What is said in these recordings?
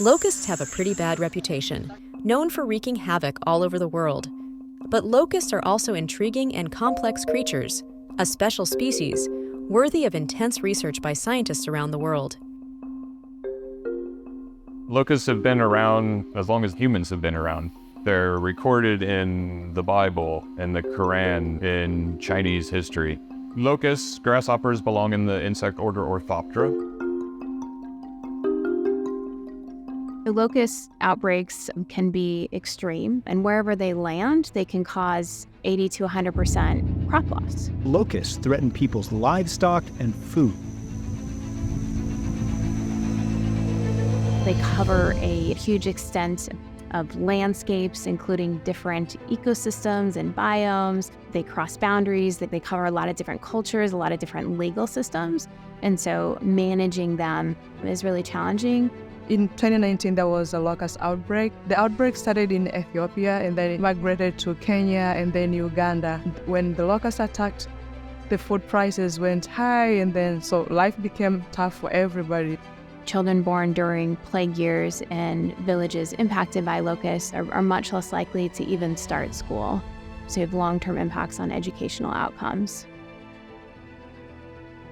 Locusts have a pretty bad reputation, known for wreaking havoc all over the world. But locusts are also intriguing and complex creatures, a special species, worthy of intense research by scientists around the world. Locusts have been around as long as humans have been around. They're recorded in the Bible, in the Quran, in Chinese history. Locusts, grasshoppers, belong in the insect order Orthoptera. The locust outbreaks can be extreme, and wherever they land, they can cause 80 to 100% crop loss. Locusts threaten people's livestock and food. They cover a huge extent of landscapes, including different ecosystems and biomes. They cross boundaries, they cover a lot of different cultures, a lot of different legal systems, and so managing them is really challenging. In 2019, there was a locust outbreak. The outbreak started in Ethiopia and then it migrated to Kenya and then Uganda. When the locust attacked, the food prices went high and then so life became tough for everybody. Children born during plague years in villages impacted by locusts are much less likely to even start school. So you have long-term impacts on educational outcomes.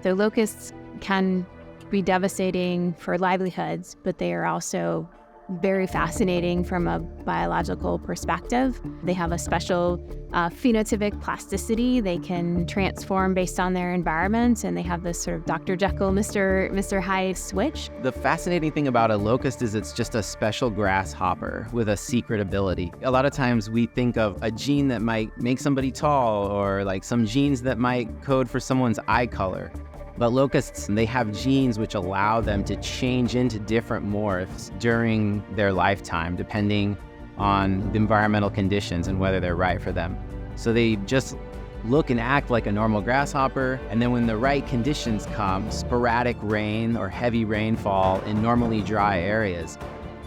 So locusts can be devastating for livelihoods, but they are also very fascinating from a biological perspective. They have a special phenotypic plasticity. They can transform based on their environment, and they have this sort of Dr. Jekyll, Mr. Hyde switch. The fascinating thing about a locust is it's just a special grasshopper with a secret ability. A lot of times we think of a gene that might make somebody tall, or like some genes that might code for someone's eye color. But locusts, they have genes which allow them to change into different morphs during their lifetime, depending on the environmental conditions and whether they're right for them. So they just look and act like a normal grasshopper, and then when the right conditions come, sporadic rain or heavy rainfall in normally dry areas,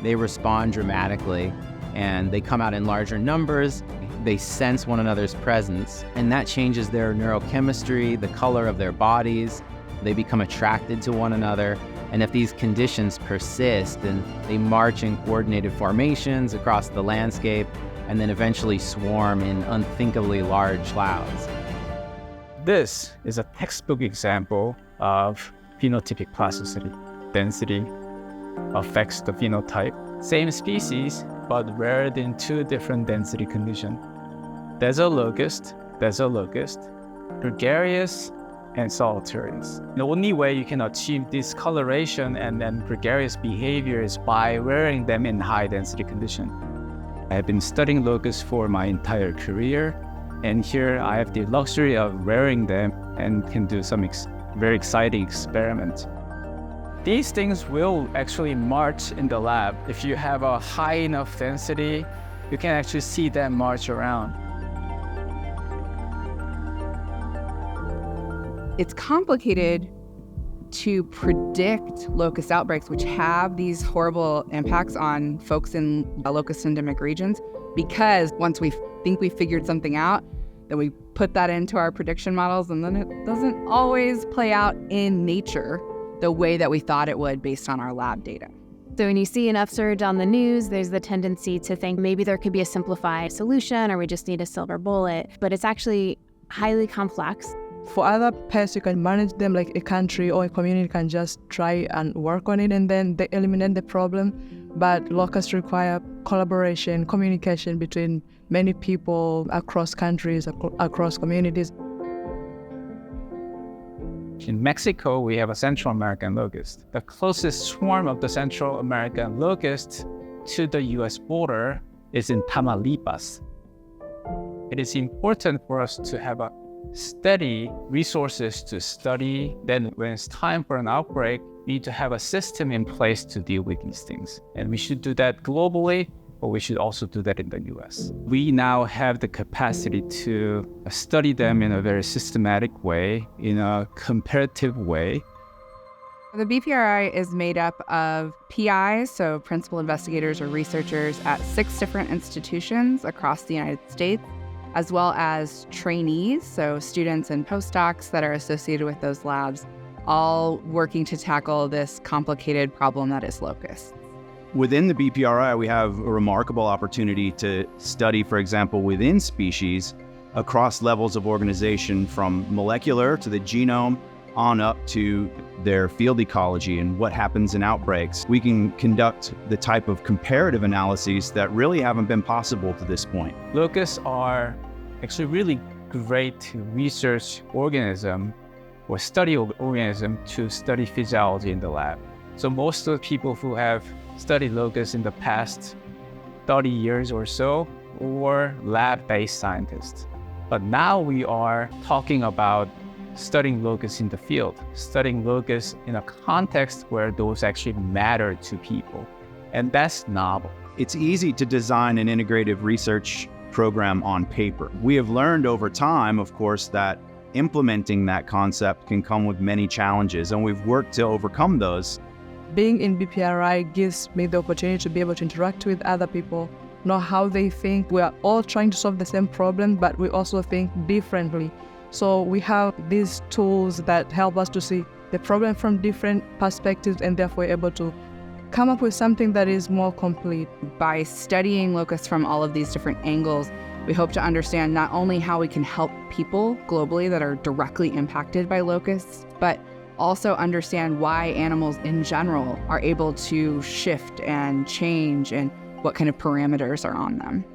they respond dramatically, and they come out in larger numbers. They sense one another's presence, and that changes their neurochemistry, the color of their bodies. They become attracted to one another, and if these conditions persist, then they march in coordinated formations across the landscape and then eventually swarm in unthinkably large clouds. This is a textbook example of phenotypic plasticity. Density affects the phenotype. Same species, but reared in two different density conditions. There's a locust, gregarious, and solitarious. The only way you can achieve this coloration and then gregarious behavior is by rearing them in high density condition. I have been studying locusts for my entire career, and here I have the luxury of rearing them and can do some very exciting experiments. These things will actually march in the lab. If you have a high enough density, you can actually see them march around. It's complicated to predict locust outbreaks, which have these horrible impacts on folks in locust endemic regions, because once we think we figured something out, then we put that into our prediction models, and then it doesn't always play out in nature the way that we thought it would based on our lab data. So when you see an upsurge on the news, there's the tendency to think maybe there could be a simplified solution or we just need a silver bullet, but it's actually highly complex. For other pests, you can manage them like a country or a community can just try and work on it and then they eliminate the problem. But locusts require collaboration, communication between many people across countries, across communities. In Mexico, we have a Central American locust. The closest swarm of the Central American locust to the US border is in Tamaulipas. It is important for us to have a steady resources to study. Then when it's time for an outbreak, we need to have a system in place to deal with these things. And we should do that globally, but we should also do that in the US. We now have the capacity to study them in a very systematic way, in a comparative way. The BPRI is made up of PIs, so principal investigators or researchers at 6 different institutions across the United States, as well as trainees, so students and postdocs that are associated with those labs, all working to tackle this complicated problem that is locusts. Within the BPRI, we have a remarkable opportunity to study, for example, within species across levels of organization, from molecular to the genome on up to their field ecology and what happens in outbreaks. We can conduct the type of comparative analyses that really haven't been possible to this point. Locusts are actually really great research organism or study organism to study physiology in the lab. So most of the people who have studied locusts in the past 30 years or so were lab-based scientists. But now we are talking about studying locusts in the field, studying locusts in a context where those actually matter to people. And that's novel. It's easy to design an integrative research program on paper. We have learned over time, of course, that implementing that concept can come with many challenges, and we've worked to overcome those. Being in BPRI gives me the opportunity to be able to interact with other people, know how they think. We are all trying to solve the same problem, but we also think differently. So we have these tools that help us to see the problem from different perspectives, and therefore able to come up with something that is more complete. By studying locusts from all of these different angles, we hope to understand not only how we can help people globally that are directly impacted by locusts, but also understand why animals in general are able to shift and change and what kind of parameters are on them.